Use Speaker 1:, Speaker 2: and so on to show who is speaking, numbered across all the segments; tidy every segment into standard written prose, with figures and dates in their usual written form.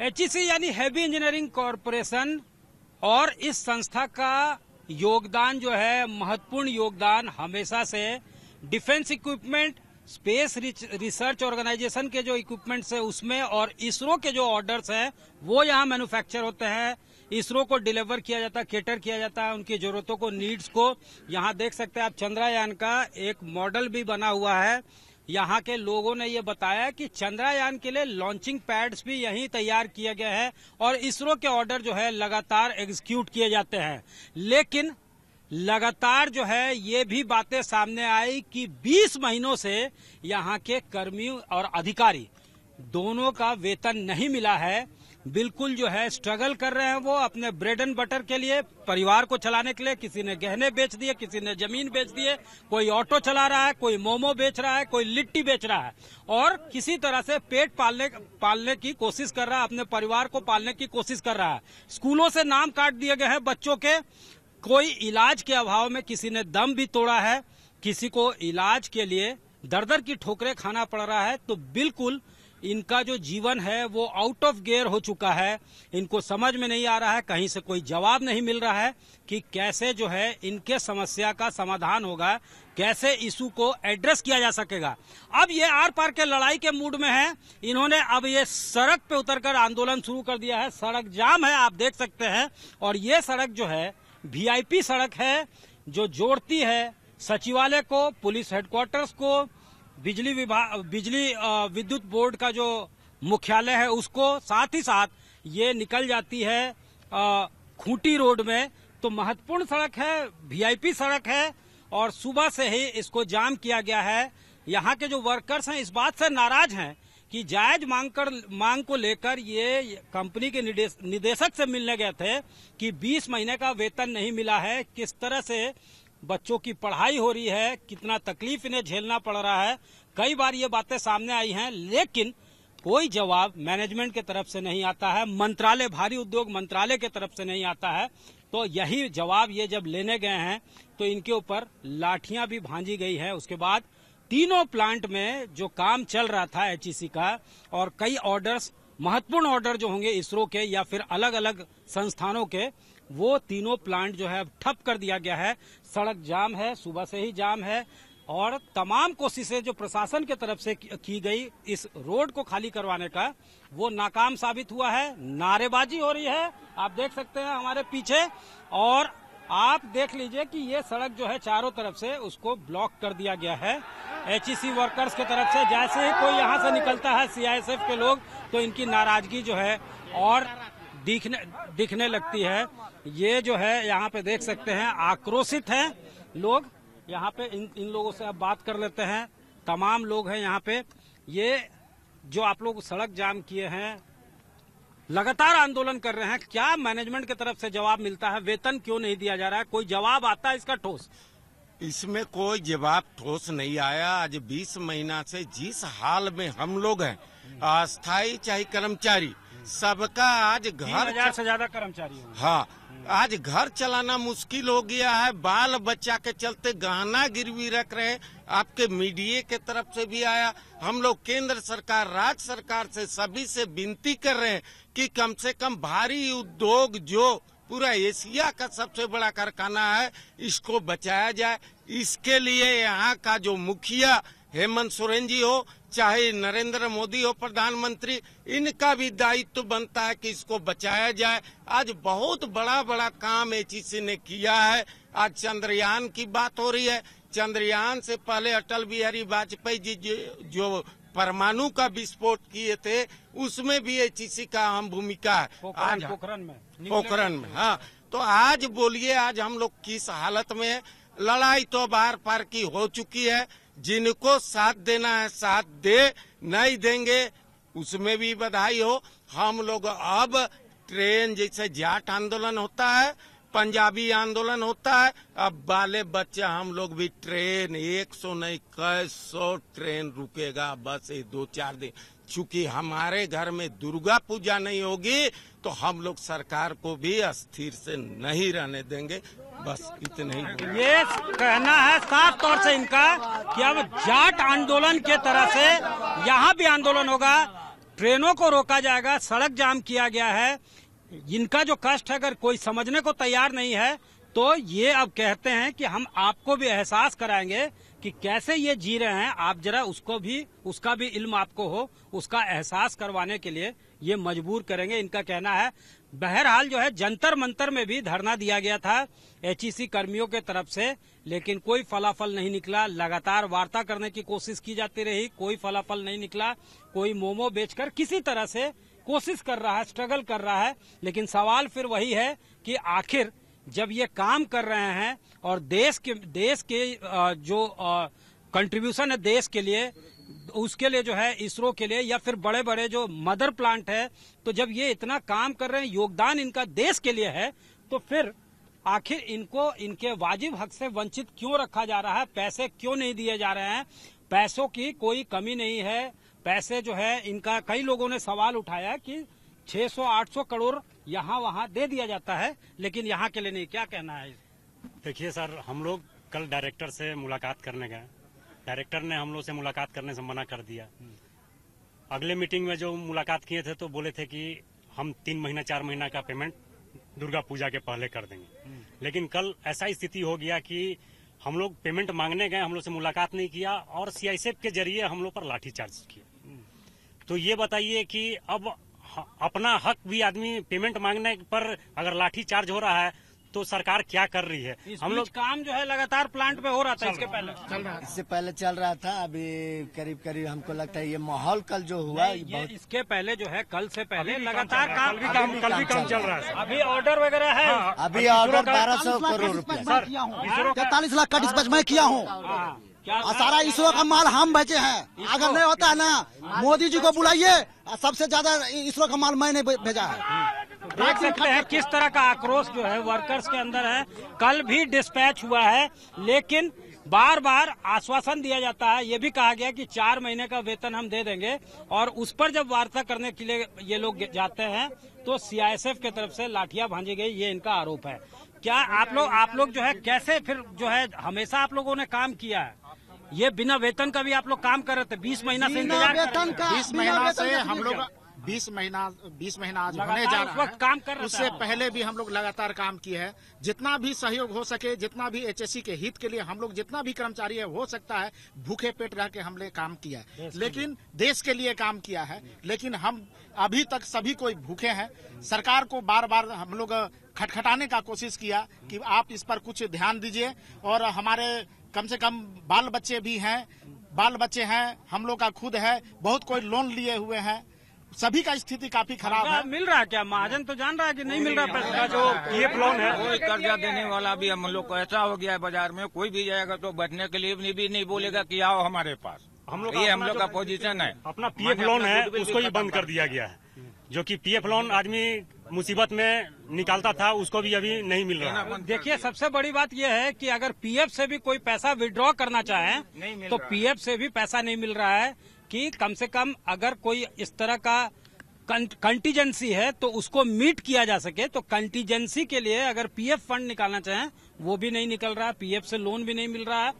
Speaker 1: HEC यानी heavy engineering corporation और इस संस्था का योगदान जो है महत्वपूर्ण योगदान हमेशा से defence equipment, space research organisation के जो इक्विपमेंट्स है उसमें और इसरो के जो ऑर्डर्स हैं वो यहाँ मैन्युफैक्चर होते हैं। इसरो को डिलीवर किया जाता है, केटर किया जाता है उनकी जरूरतों को, नीड्स को। यहाँ देख सकते हैं आप चंद्रयान का एक मॉडल भी बना हुआ है। यहाँ के लोगों ने ये बताया कि चंद्रयान के लिए लॉन्चिंग पैड्स भी यहीं तैयार किए गए हैं और इसरो के ऑर्डर जो है लगातार एग्जीक्यूट किए जाते हैं। लेकिन लगातार जो है ये भी बातें सामने आई कि 20 महीनों से यहाँ के कर्मी और अधिकारी दोनों का वेतन नहीं मिला है। बिल्कुल जो है स्ट्रगल कर रहे हैं वो अपने ब्रेड एंड बटर के लिए, परिवार को चलाने के लिए। किसी ने गहने बेच दिए, किसी ने जमीन बेच दिए, कोई ऑटो चला रहा है, कोई मोमो बेच रहा है, कोई लिट्टी बेच रहा है और किसी तरह से पेट पालने की कोशिश कर रहा है, अपने परिवार को पालने की कोशिश कर रहा है। स्कूलों से नाम काट दिए गए हैं बच्चों के। कोई इलाज के अभाव में किसी ने दम भी तोड़ा है, किसी को इलाज के लिए दर-दर की ठोकरें खाना पड़ रहा है। तो बिल्कुल इनका जो जीवन है वो आउट ऑफ गियर हो चुका है। इनको समझ में नहीं आ रहा है, कहीं से कोई जवाब नहीं मिल रहा है कि कैसे जो है इनके समस्या का समाधान होगा, कैसे इशू को एड्रेस किया जा सकेगा। अब ये आर पार के लड़ाई के मूड में है। इन्होंने अब ये सड़क पे उतरकर आंदोलन शुरू कर दिया है। सड़क जाम है, आप देख सकते हैं। और ये सड़क जो है वीआईपी सड़क है जो जोड़ती है सचिवालय को, पुलिस हेडक्वार्टर्स को, बिजली विद्युत बोर्ड का जो मुख्यालय है उसको, साथ ही साथ ये निकल जाती है खूंटी रोड में। तो महत्वपूर्ण सड़क है, वीआईपी सड़क है और सुबह से ही इसको जाम किया गया है। यहाँ के जो वर्कर्स हैं इस बात से नाराज हैं कि जायज मांग को लेकर ये कंपनी के निदेशक से मिलने गए थे कि 20 महीने का वेतन नहीं मिला है, किस तरह से बच्चों की पढ़ाई हो रही है, कितना तकलीफ इन्हें झेलना पड़ रहा है। कई बार ये बातें सामने आई हैं लेकिन कोई जवाब मैनेजमेंट की तरफ से नहीं आता है, मंत्रालय, भारी उद्योग मंत्रालय की तरफ से नहीं आता है। तो यही जवाब ये जब लेने गए हैं तो इनके ऊपर लाठियां भी भांजी गई है। उसके बाद तीनों प्लांट में जो काम चल रहा था एचईसी का और कई ऑर्डर्स, महत्वपूर्ण ऑर्डर जो होंगे इसरो के या फिर अलग अलग संस्थानों के, वो तीनों प्लांट जो है अब ठप कर दिया गया है। सड़क जाम है, सुबह से ही जाम है और तमाम कोशिशें जो प्रशासन की तरफ से की गई इस रोड को खाली करवाने का, वो नाकाम साबित हुआ है। नारेबाजी हो रही है, आप देख सकते हैं हमारे पीछे। और आप देख लीजिए कि ये सड़क जो है चारों तरफ से उसको ब्लॉक कर दिया गया है एचईसी वर्कर्स की तरफ से। जैसे ही कोई यहाँ से निकलता है सीआईएसएफ के लोग तो इनकी नाराजगी जो है और दिखने लगती है। ये जो है यहाँ पे देख सकते हैं आक्रोशित हैं लोग। यहाँ पे इन लोगों से अब बात कर लेते हैं। तमाम लोग हैं यहाँ पे। ये जो आप लोग सड़क जाम किए हैं, लगातार आंदोलन कर रहे हैं, क्या मैनेजमेंट की तरफ से जवाब मिलता है? वेतन क्यों नहीं दिया जा रहा है? कोई जवाब आता है इसका ठोस?
Speaker 2: इसमें कोई जवाब ठोस नहीं आया। आज 20 महीना से जिस हाल में हम लोग हैं, अस्थायी चाहे कर्मचारी, सबका आज घर
Speaker 1: 3,000 से ज्यादा कर्मचारी,
Speaker 2: हाँ, आज घर चलाना मुश्किल हो गया है। बाल बच्चा के चलते गहना गिरवी रख रहे हैं। आपके मीडिया के तरफ से भी आया। हम लोग केंद्र सरकार, राज्य सरकार से सभी से विनती कर रहे हैं कि कम से कम भारी उद्योग जो पूरा एशिया का सबसे बड़ा कारखाना है, इसको बचाया जाए। इसके लिए यहाँ का जो मुखिया हेमंत सोरेन जी हो, चाहे नरेंद्र मोदी हो प्रधानमंत्री, इनका भी दायित्व बनता है कि इसको बचाया जाए। आज बहुत बड़ा बड़ा काम एचईसी ने किया है। आज चंद्रयान की बात हो रही है। चंद्रयान से पहले अटल बिहारी वाजपेयी जी जो परमाणु का विस्फोट किए थे, उसमें भी एचईसी का अहम भूमिका है। पोखरण में, हाँ। तो आज बोलिए, आज हम लोग किस हालत में है? लड़ाई तो बार पार की हो चुकी है। जिनको साथ देना है साथ दे, नहीं देंगे उसमें भी बधाई हो। हम लोग अब ट्रेन, जैसे जाट आंदोलन होता है, पंजाबी आंदोलन होता है, अब बाले बच्चे हम लोग भी ट्रेन 100 नहीं कई 100 ट्रेन रुकेगा बस 2-4 दिन। चूंकि हमारे घर में दुर्गा पूजा नहीं होगी तो हम लोग सरकार को भी अस्थिर से नहीं रहने देंगे। बस इतने ही।
Speaker 1: ये कहना है साफ तौर से इनका कि अब जाट आंदोलन के तरह से यहाँ भी आंदोलन होगा। ट्रेनों को रोका जाएगा, सड़क जाम किया गया है। इनका जो कष्ट है अगर कोई समझने को तैयार नहीं है तो ये अब कहते हैं कि हम आपको भी एहसास कराएंगे कि कैसे ये जी रहे हैं, आप जरा उसका भी इल्म आपको हो, उसका एहसास करवाने के लिए ये मजबूर करेंगे, इनका कहना है। बहरहाल जो है जंतर मंतर में भी धरना दिया गया था एचईसी कर्मियों के तरफ से, लेकिन कोई फलाफल नहीं निकला। लगातार वार्ता करने की कोशिश की जाती रही, कोई फलाफल नहीं निकला। कोई मोमो बेचकर किसी तरह से कोशिश कर रहा है, स्ट्रगल कर रहा है, लेकिन सवाल फिर वही है कि आखिर जब ये काम कर रहे हैं और देश के जो कंट्रीब्यूशन है देश के लिए, उसके लिए जो है इसरो के लिए या फिर बड़े बड़े जो मदर प्लांट है, तो जब ये इतना काम कर रहे हैं, योगदान इनका देश के लिए है, तो फिर आखिर इनको इनके वाजिब हक से वंचित क्यों रखा जा रहा है? पैसे क्यों नहीं दिए जा रहे हैं? पैसों की कोई कमी नहीं है। पैसे जो है इनका, कई लोगों ने सवाल उठाया कि 600-800 करोड़ यहाँ वहाँ दे दिया जाता है, लेकिन यहाँ के लिए नहीं। क्या कहना है?
Speaker 3: देखिए सर, हम लोग कल डायरेक्टर से मुलाकात करने गए। डायरेक्टर ने हम लोग से मुलाकात करने से मना कर दिया। अगले मीटिंग में जो मुलाकात किए थे तो बोले थे कि हम 3 महीना 4 महीना का पेमेंट दुर्गा पूजा के पहले कर देंगे। लेकिन कल ऐसा स्थिति हो गया कि हम लोग पेमेंट मांगने गए, हम लोग से मुलाकात नहीं किया और सीआईएसएफ के जरिए हम लोग पर लाठीचार्ज किया। तो ये बताइए कि अब अपना हक भी आदमी पेमेंट मांगने पर अगर लाठीचार्ज हो रहा है तो सरकार क्या कर रही है? हम लोग
Speaker 1: काम जो है लगातार प्लांट पे हो रहा था, इसके पहले
Speaker 4: इससे पहले चल रहा था। अभी करीब हमको लगता है ये माहौल कल जो हुआ
Speaker 1: ये इसके पहले जो है, कल से पहले लगातार
Speaker 3: कल भी काम चल रहा है।
Speaker 1: अभी ऑर्डर वगैरह है।
Speaker 4: अभी ऑर्डर 1200 करोड़ रुपया,
Speaker 5: 43 लाख का डिस्पैच मैं किया हूँ। और सारा इसरो का माल हम बेचे हैं। अगर नहीं होता है ना, मोदी जी को बुलाइए, सबसे ज्यादा इसरो का माल मैंने भेजा है।
Speaker 1: देख सकते हैं किस तरह का आक्रोश जो है वर्कर्स के अंदर है। कल भी डिस्पैच हुआ है, लेकिन बार बार आश्वासन दिया जाता है। ये भी कहा गया कि 4 महीने का वेतन हम दे देंगे, और उस पर जब वार्ता करने के लिए ये लोग जाते हैं तो सीआईएसएफ की तरफ से लाठियां भांजी गई, ये इनका आरोप है। क्या आप लोग जो है कैसे फिर जो है, हमेशा आप लोगों ने काम किया है, ये बिना वेतन का भी आप लोग काम कर रहे थे? 20 महीना से इंतजार,
Speaker 5: 20 महीना से हम लोग 20 महीना आज होने जा रहा है।
Speaker 1: काम कर रहे,
Speaker 5: उससे पहले भी हम लोग लगातार काम किए हैं। जितना भी सहयोग हो सके, जितना भी एचएससी के हित के लिए हम लोग, जितना भी कर्मचारी है हो सकता है, भूखे पेट रह के हमने काम किया है, लेकिन देश के लिए काम किया है। लेकिन हम अभी तक सभी कोई भूखे हैं। सरकार को बार बार हम लोग खटखटाने का कोशिश किया कि आप इस पर कुछ ध्यान दीजिए। और हमारे कम से कम बाल बच्चे हैं, हम लोग का खुद है, बहुत कोई लोन लिए हुए हैं, सभी का स्थिति काफी खराब है।
Speaker 1: मिल रहा है क्या? महाजन तो जान रहा है कि नहीं मिल रहा पैसा।
Speaker 3: जो पीएफ लोन है,
Speaker 6: कोई कर्जा देने वाला भी हम लोग को ऐसा हो गया है, बाजार में कोई भी जाएगा तो बैठने के लिए भी नहीं बोलेगा कि आओ हमारे पास। हम लोग का पोजीशन है।
Speaker 3: अपना पीएफ लोन है उसको ही बंद कर दिया गया है। जो कि पीएफ लोन आदमी मुसीबत में निकालता था, उसको भी अभी नहीं मिल रहा है।
Speaker 1: देखिए, सबसे बड़ी बात यह है कि अगर पीएफ से भी कोई पैसा विड्रॉ करना चाहे तो पीएफ से भी पैसा नहीं मिल रहा है। कि कम से कम अगर कोई इस तरह का कंटीजेंसी है तो उसको मीट किया जा सके। तो कंटीजेंसी के लिए अगर पीएफ फंड निकालना चाहें वो भी नहीं निकल रहा है, पीएफ से लोन भी नहीं मिल रहा है।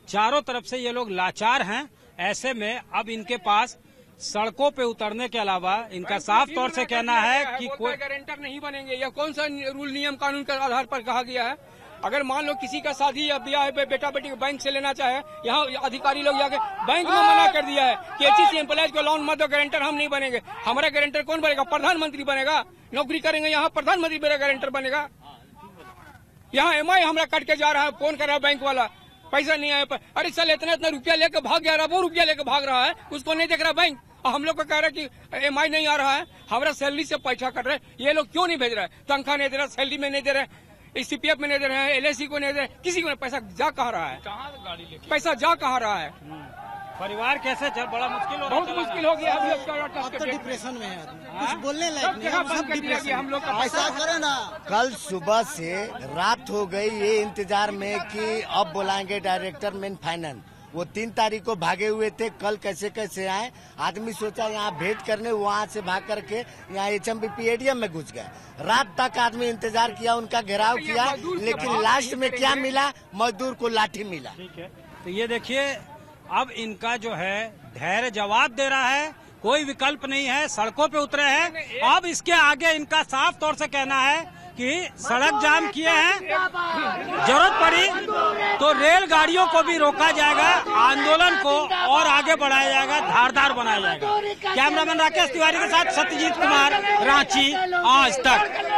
Speaker 1: चारों तरफ से ये लोग लाचार हैं। ऐसे में अब इनके पास सड़कों पे उतरने के अलावा इनका साफ तौर से कहना है कि कोई
Speaker 7: गारंटर नहीं बनेंगे। यह कौन सा रूल नियम कानून के आधार पर कहा गया है? अगर मान लो किसी का शादी या ब्याह बेटा बेटी बैंक से लेना चाहे, यहाँ अधिकारी लोग जाके बैंक में मना कर दिया है कि एचईसी एम्प्लॉयज को लोन मत दो, गारंटर हम नहीं बनेंगे। हमारा गारंटर कौन बनेगा? प्रधानमंत्री बनेगा। नौकरी करेंगे यहाँ, प्रधानमंत्री मेरा गारंटर बनेगा। यहाँ एमआई हमारा कट के जा रहा है, फोन कर रहा है बैंक वाला, पैसा नहीं आया। अरे सर, इतना रुपया लेके भाग गया, वो रुपया लेके भाग रहा है, उसको नहीं देख रहा बैंक। हम लोग को कह रहे कि एमआई नहीं आ रहा है, हमारा सैलरी से पैसा कट रहे। ये लोग क्यों नहीं भेज रहे? तनख्वाह नहीं दे रहा, सैलरी में नहीं दे रहे, सीपीएफ में नहीं दे रहे हैं, एलआईसी को नहीं दे रहे, किसी को नहीं। पैसा जा कहाँ रहा है? पैसा जा कहाँ रहा है?
Speaker 1: परिवार कैसे चल? बड़ा मुश्किल हो रहा है,
Speaker 7: बहुत मुश्किल हो गया।
Speaker 5: अब तो डिप्रेशन में है, कुछ बोलने लायक नहीं है, सब डिप्रेशन।
Speaker 7: हम लोग
Speaker 5: ऐसा करे ना।
Speaker 4: कल सुबह से रात हो गई ये इंतजार में कि अब बुलाएंगे डायरेक्टर मेन फाइनेंस। वो 3 तारीख को भागे हुए थे, कल कैसे आए। आदमी सोचा यहाँ भेंट करने, वहाँ से भाग करके यहाँ एचएमबीपी एडीएम में घुस गए। रात तक आदमी इंतजार किया, उनका घेराव किया, लेकिन लास्ट में क्या मिला? मजदूर को लाठी मिला।
Speaker 1: ठीक है, तो ये देखिए अब इनका जो है धैर्य जवाब दे रहा है कोई विकल्प नहीं है, सड़कों पे उतरे हैं। अब इसके आगे इनका साफ तौर से कहना है कि सड़क जाम किए हैं, जरूरत पड़ी तो रेलगाड़ियों को भी रोका जाएगा, आंदोलन को और आगे बढ़ाया जाएगा, धारदार बनाया जाएगा। कैमरामैन राकेश तिवारी के साथ सत्यजीत कुमार, रांची, आज तक।